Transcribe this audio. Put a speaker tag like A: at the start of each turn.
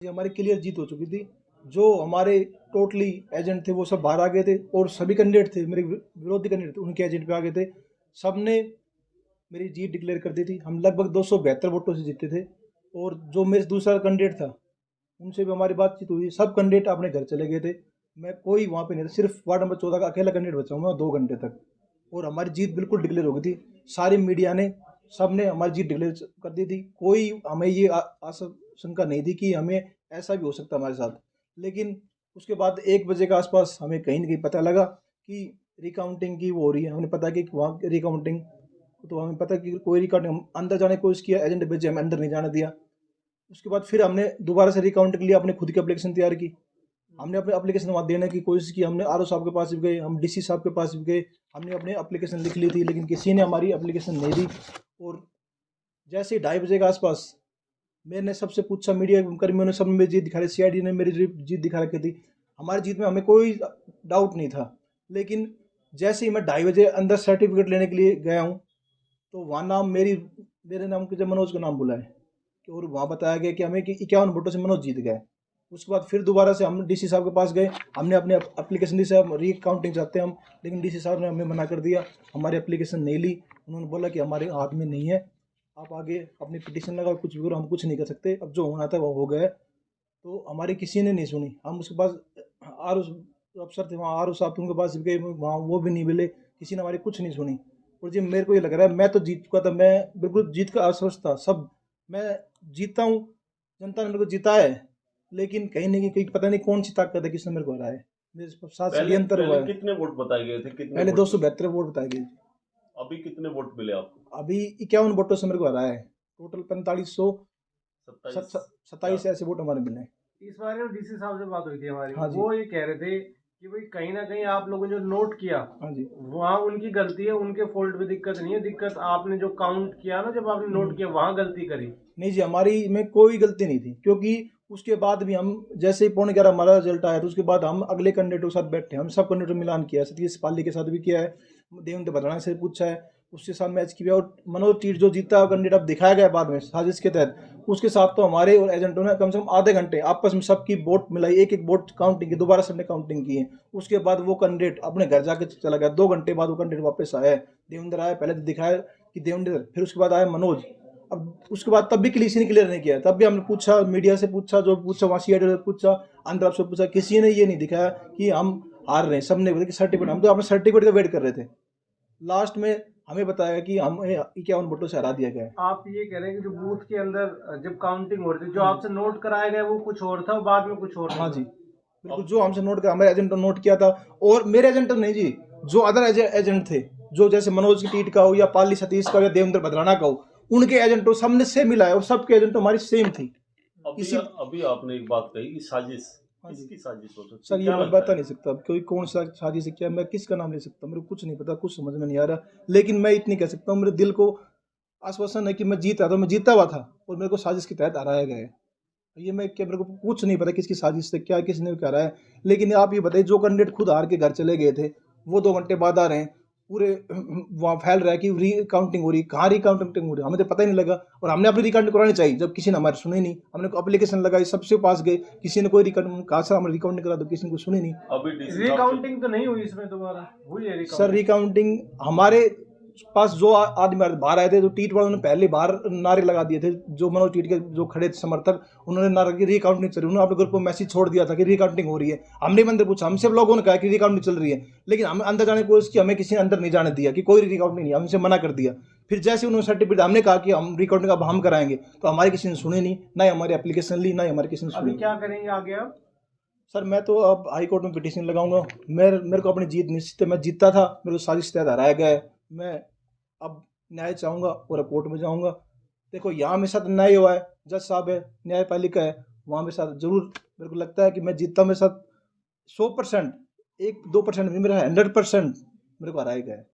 A: ये हमारी क्लियर जीत हो चुकी थी। जो हमारे टोटली एजेंट थे वो सब बाहर आ गए थे और सभी कैंडिडेट थे, मेरे विरोधी कैंडिडेट थे, उनके एजेंट पे आ गए थे। सबने मेरी जीत डिक्लेयर कर दी थी। हम लगभग 272 वोटों से जीते थे और जो मेरे दूसरा कैंडिडेट था उनसे भी हमारी बातचीत हुई। सब कैंडिडेट अपने घर चले गए थे। मैं कोई वहाँ पे नहीं था, सिर्फ वार्ड नंबर 14 का अकेला कैंडिडेट बचा हूँ मैं 2 घंटे तक। और हमारी जीत बिल्कुल डिक्लेयर हो गई थी। सारी मीडिया ने, सबने हमारी जीत डिक्लेयर कर दी थी। कोई हमें ये आशंका नहीं थी कि हमें ऐसा भी हो सकता हमारे साथ। लेकिन उसके बाद 1 बजे के आसपास हमें कहीं न कहीं पता लगा कि रिकाउंटिंग की वो हो रही है। हमें पता कि वहाँ रिकाउंटिंग, तो हमें पता कि कोई रिकाउंटिंग, हम अंदर जाने की कोशिश किया, एजेंट भेजे, हमें अंदर नहीं जाने दिया। उसके बाद फिर हमने दोबारा से रिकाउंट के लिए अपने खुद की एप्लीकेशन तैयार की। हमने अपने एप्लीकेशन वहाँ देने की कोशिश की। हमने आरओ साहब के पास भी गए, हम डीसी साहब के पास भी गए। हमने अपनी एप्लीकेशन लिख ली थी, लेकिन किसी ने हमारी एप्लीकेशन नहीं दी। और जैसे ही 2:30 बजे के आसपास मैंने सबसे पूछा, मीडिया कर्मियों ने सब में जीत दिखा रही, सीआईडी ने मेरी जीत दिखा रखी थी। हमारी जीत में हमें कोई डाउट नहीं था। लेकिन जैसे ही मैं 2:30 बजे अंदर सर्टिफिकेट लेने के लिए गया हूँ, तो वहाँ मेरे नाम के जब मनोज का नाम बुलाए और वहाँ बताया गया कि हमें कि 51 वोटों से मनोज जीत गए। उसके बाद फिर दोबारा से हम डीसी साहब के पास गए। हमने अपने एप्लीकेशन दी, साहब रीकाउंटिंग चाहते हैं हम, लेकिन डीसी साहब ने हमें मना कर दिया, हमारी एप्लीकेशन नहीं ली। उन्होंने बोला कि हमारे हाथ में नहीं है, आप आगे अपनी पिटीशन लगाओ, कुछ भी करो, हम कुछ नहीं कर सकते, अब जो होना था वो हो गया। तो हमारी किसी ने नहीं सुनी। हम उसके पास आर अफसर थे वहाँ, आर साहब थे, उनके पास गए वहाँ, वो भी नहीं मिले, किसी ने हमारी कुछ नहीं सुनी। और जी मेरे को ये लग रहा है मैं तो जीत चुका था, मैं बिल्कुल जीत का आश्वस्त था सब। मैं जीता हूँ, जनता ने मेरे को जिताया है, लेकिन कहीं न कहीं पता नहीं कौन सी ताकत है, किसने मेरे को हराया है। मेरे साथ
B: पहले
A: षड्यंत्र हुआ
B: पहले
A: है।
B: कितने वोट बताए गए थे? कितने
A: पहले
B: वोट मिले?
A: 272 वोट बताए गए।
B: अभी कितने वोट मिले आपको?
A: अभी 51 वोटों से मेरे को हराया है। टोटल 4500
B: 27 या
A: 27 ऐसे वोट हमारे मिले हैं।
C: इस बारे में डीसी साहब से बात हुई थी हमारी,
A: हाँ जी।
C: वो ये कह रहे थे कि भाई कहीं ना कहीं आप लोगों ने जो नोट किया
A: हाँ जी।
C: वहाँ उनकी गलती है, उनके फॉल्ट पे दिक्कत नहीं है, दिक्कत आपने जो काउंट किया ना, जब आपने नोट किया वहाँ गलती करी।
A: नहीं जी, हमारी में कोई गलती नहीं थी, क्योंकि उसके बाद भी हम जैसे ही 11:15 हमारा रिजल्ट आया, तो उसके बाद हम अगले कैंडिडेट के साथ बैठे, हम सब कैंडिडेट मिलान किया, सतीश पाली के साथ भी किया है, देवेंद्र भद्राना से पूछा है, उसके साथ मैच किया। और मनोज तीर जो जीता कैंडिडेट अब दिखाया गया बाद में साजिश के तहत, उसके साथ तो हमारे और एजेंटों ने कम से कम आधे घंटे आपस में सबकी वोट मिलाई, एक एक वोट काउंटिंग की, दोबारा सबने काउंटिंग की है। उसके बाद वो कैंडिडेट अपने घर जाके चला गया। 2 घंटे बाद वो कैंडिडेट वापस आया है। देवेंद्र आया, पहले तो दिखाया कि देवेंद्र, फिर उसके बाद आया मनोज। अब उसके बाद तब भी किसी ने क्लियर नहीं किया। तब भी हमने पूछा, मीडिया से पूछा, जो पूछा वहाँ सीआईडी से पूछा, आंध्र से पूछा, किसी ने ये नहीं दिखाया कि हम हार रहे हैं। सबने बोला कि सर्टिफिकेट, हम तो अपने सर्टिफिकेट का वेट कर रहे थे। लास्ट में हमें बताया कि हमें 51 वोटों से हरा दिया गया है।
C: आप ये कह रहे हैं कि जो बूथ के अंदर जब काउंटिंग हो रही थी, जो आपसे नोट कराया गया वो कुछ और था, बाद में कुछ और
A: हाँ
C: था।
A: जी, बिल्कुल, जो हमसे नोट कर हमारे एजेंट ने नोट किया था। और मेरे एजेंट नहीं जी, जो अदर एजेंट थे, जो जैसे मनोज की टीट का हो या पाली सतीश का या देवेंद्र भद्राना का हो, उनके एजेंटों सबने सेम मिलाया और सबके एजेंट हमारी सेम थी।
B: अभी
A: इसी
B: अभी आपने एक बात कही कि साजिश,
A: हाँ जी
B: किसकी साजिश हो सकती
A: सर,
B: है,
A: ये
B: क्या
A: मैं
B: लगता
A: बता
B: है?
A: नहीं सकता कोई कौन सा शादी से क्या, मैं किसका नाम ले सकता, मेरे को कुछ नहीं पता, कुछ समझ में नहीं आ रहा। लेकिन मैं इतनी कह सकता हूँ, मेरे दिल को आश्वासन है कि मैं जीता, तो मैं जीता हुआ था और मेरे को साजिश के तहत हराया गया है। ये मैं क्या, मेरे को कुछ नहीं पता किसकी साजिश से क्या, किसने क्या रहा है। लेकिन आप ये बताइए, जो कैंडिडेट खुद हार के घर चले गए थे, वो 2 घंटे बाद आ रहे हैं, पूरे वहाँ फैल रहा है कि रिकाउंटिंग हो रही है। कहाँ रिकाउंटिंग हो रही है, हमें तो पता ही नहीं लगा। और हमने अपनी रिकाउंटिंग करानी चाहिए, जब किसी ने हमारी सुनी नहीं। हमने एप्लीकेशन लगाई, सबसे पास गए, किसी ने कोई रिकाउंटिंग कहा, सर हमें रिकाउंटिंग करा दो, किसी ने कुछ सुनी नहीं।
B: अभी डीसी साहब से
C: रिकाउंटिंग तो नहीं हुई इसमें, दोबारा हुई है
A: सर
C: रिकाउंटिंग?
A: रिकाउंटिंग हमारे पास जो आदमी बाहर आए थे, जो टीट वालों ने पहले बाहर नारे लगा दिए थे, जो मनोज टीट के जो खड़े थे समर्थक, उन्होंने नारा की रिकाउंटिंग चल रही है। उन्होंने अपने ग्रुप में मैसेज छोड़ दिया था कि रिकाउंटिंग हो रही है। हमने भी अंदर पूछा, हमसे लोगों ने कहा कि रिकाउंटिंग चल रही है, लेकिन हम अंदर जाने की कोशिश की, हमें किसी ने अंदर नहीं जाने दिया कि कोई रिकाउंटिंग नहीं, हमसे मना कर दिया। फिर जैसे उन्होंने सर्टिफिकेट, हमने कहा कि हम रिकाउंटिंग अब हम कराएंगे, तो हमारी किसी ने सुनी नहीं, ना ही हमारी एप्लीकेशन ली, ना ही हमारी किसी ने
C: अभी
A: सुनी।
C: क्या करेंगे आगे आप?
A: सर मैं तो अब हाई कोर्ट में पिटीशन लगाऊंगा। मेरे को अपनी जीत निश्चित है, मैं जीता था, मेरे को साजिश के तहत हराया गया है। मैं अब न्याय चाहूंगा और अब कोर्ट में जाऊंगा। देखो, यहाँ मेरे साथ न्याय हुआ है, जज साहब है, न्यायपालिका है, वहाँ मेरे साथ जरूर मेरे को लगता है कि मैं जीतता हूं। मेरे साथ 100%, 1-2% नहीं, मेरा 100% मेरे को हराया गया है।